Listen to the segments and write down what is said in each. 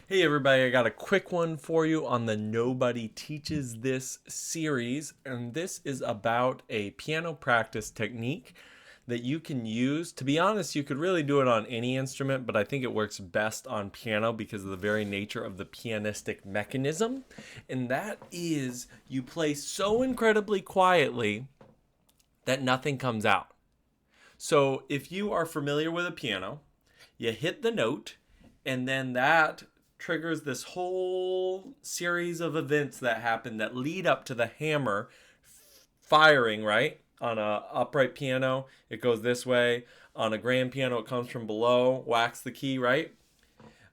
Hey everybody, I got a quick one for you on the Nobody Teaches This series, and this is about a piano practice technique that you can use. To be honest, you could really do it on any instrument, but I think it works best on piano because of the very nature of the pianistic mechanism, and that is you play so incredibly quietly that nothing comes out. So if you are familiar with a piano, you hit the note, and then that triggers this whole series of events that happen that lead up to the hammer firing, right? On a upright piano, it goes this way. On a grand piano, it comes from below, whacks the key, right?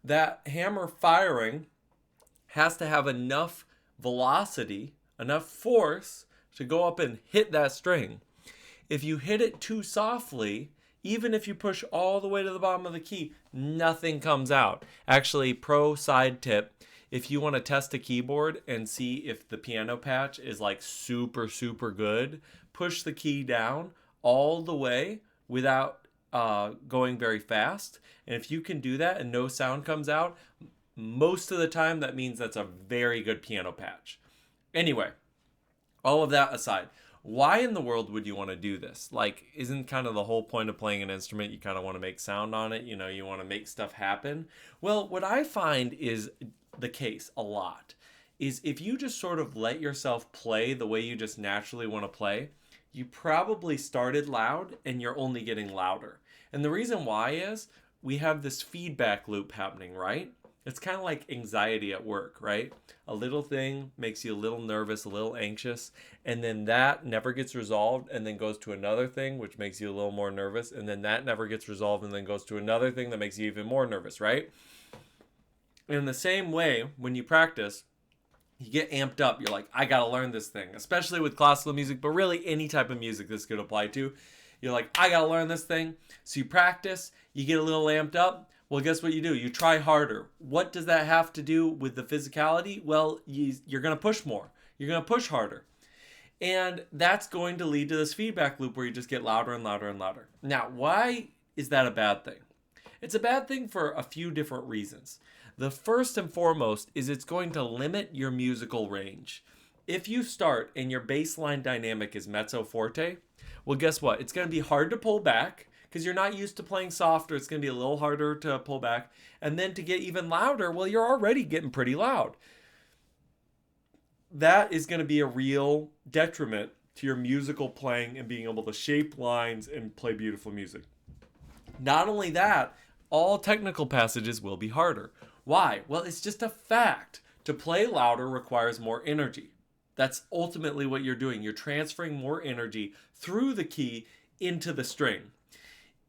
That hammer firing has to have enough velocity, enough force to go up and hit that string. If you hit it too softly, even if you push all the way to the bottom of the key, nothing comes out. Actually, pro side tip, if you want to test a keyboard and see if the piano patch is like super, super good, push the key down all the way without going very fast. And if you can do that and no sound comes out, most of the time that means that's a very good piano patch. Anyway, all of that aside, why in the world would you want to do this? Like, isn't kind of the whole point of playing an instrument, you kind of want to make sound on it, you want to make stuff happen? Well, what I find is the case a lot is if you just sort of let yourself play the way you just naturally want to play, you probably started loud and you're only getting louder. And the reason why is we have this feedback loop happening, right? It's kind of like anxiety at work, right? A little thing makes you a little nervous, a little anxious, and then that never gets resolved and then goes to another thing, which makes you a little more nervous, and then that never gets resolved and then goes to another thing that makes you even more nervous, right? In the same way, when you practice, you get amped up. You're like, I gotta learn this thing, especially with classical music, but really any type of music this could apply to. You're like, I gotta learn this thing. So you practice, you get a little amped up. Well, guess what you do? You try harder. What does that have to do with the physicality? Well, you're going to push more. You're going to push harder. And that's going to lead to this feedback loop where you just get louder and louder and louder. Now, why is that a bad thing? It's a bad thing for a few different reasons. The first and foremost is it's going to limit your musical range. If you start and your baseline dynamic is mezzo forte, well, guess what? It's going to be hard to pull back because you're not used to playing softer. It's going to be a little harder to pull back. And then to get even louder, well, you're already getting pretty loud. That is going to be a real detriment to your musical playing and being able to shape lines and play beautiful music. Not only that, all technical passages will be harder. Why? Well, it's just a fact. To play louder requires more energy. That's ultimately what you're doing. You're transferring more energy through the key into the string.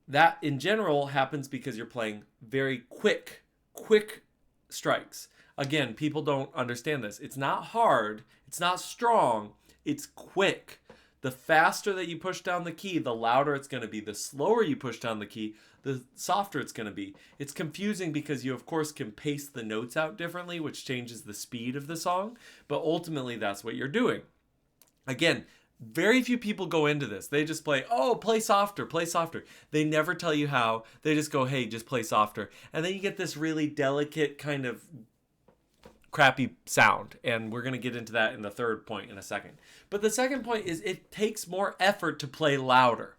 That in general happens because you're playing very quick strikes. Again, people don't understand this. It's not hard, it's not strong, it's quick. The faster that you push down the key, the louder it's going to be. The slower you push down the key, the softer it's going to be. It's confusing because you, of course, can pace the notes out differently, which changes the speed of the song, but ultimately that's what you're doing. Again, very few people go into this. They just play, oh, play softer, play softer. They never tell you how. They just go, hey, just play softer. And then you get this really delicate kind of crappy sound. And we're going to get into that in the third point in a second. But the second point is it takes more effort to play louder.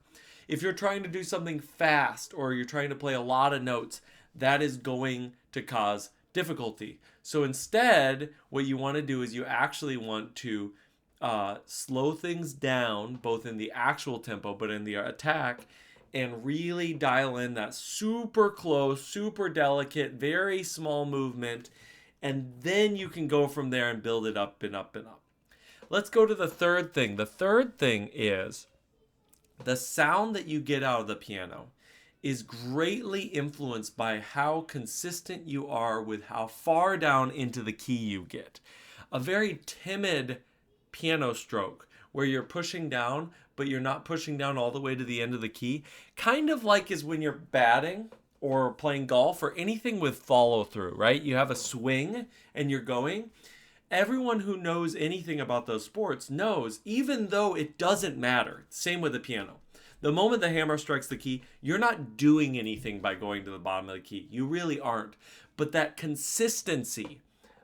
If you're trying to do something fast or you're trying to play a lot of notes, that is going to cause difficulty. So instead, what you want to do is you actually want to slow things down, both in the actual tempo, but in the attack, and really dial in that super close, super delicate, very small movement, and then you can go from there and build it up and up and up. Let's go to the third thing. The third thing is the sound that you get out of the piano is greatly influenced by how consistent you are with how far down into the key you get. A very timid piano stroke where you're pushing down but you're not pushing down all the way to the end of the key, kind of like is when you're batting or playing golf or anything with follow through, right? You have a swing and you're going. Everyone who knows anything about those sports knows, even though it doesn't matter, same with the piano. The moment the hammer strikes the key, you're not doing anything by going to the bottom of the key. You really aren't. but that consistency,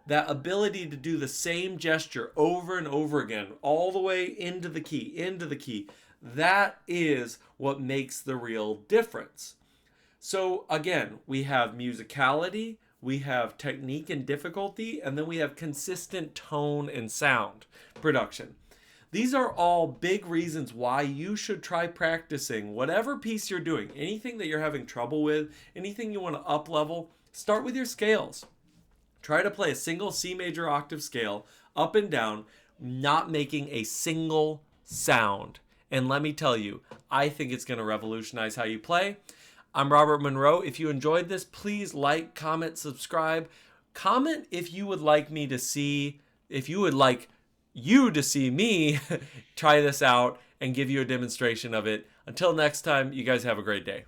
that ability to do the same gesture over and over again, all the way into the key, that is what makes the real difference. So again, we have musicality, we have technique and difficulty, and then we have consistent tone and sound production. These are all big reasons why you should try practicing whatever piece you're doing. Anything that you're having trouble with, anything you want to up level, start with your scales. Try to play a single C major octave scale up and down, not making a single sound. And let me tell you, I think it's going to revolutionize how you play. I'm Robert Monroe. If you enjoyed this, please like, comment, subscribe. Comment if you would like me to see, if you would like you to see me try this out and give you a demonstration of it. Until next time, you guys have a great day.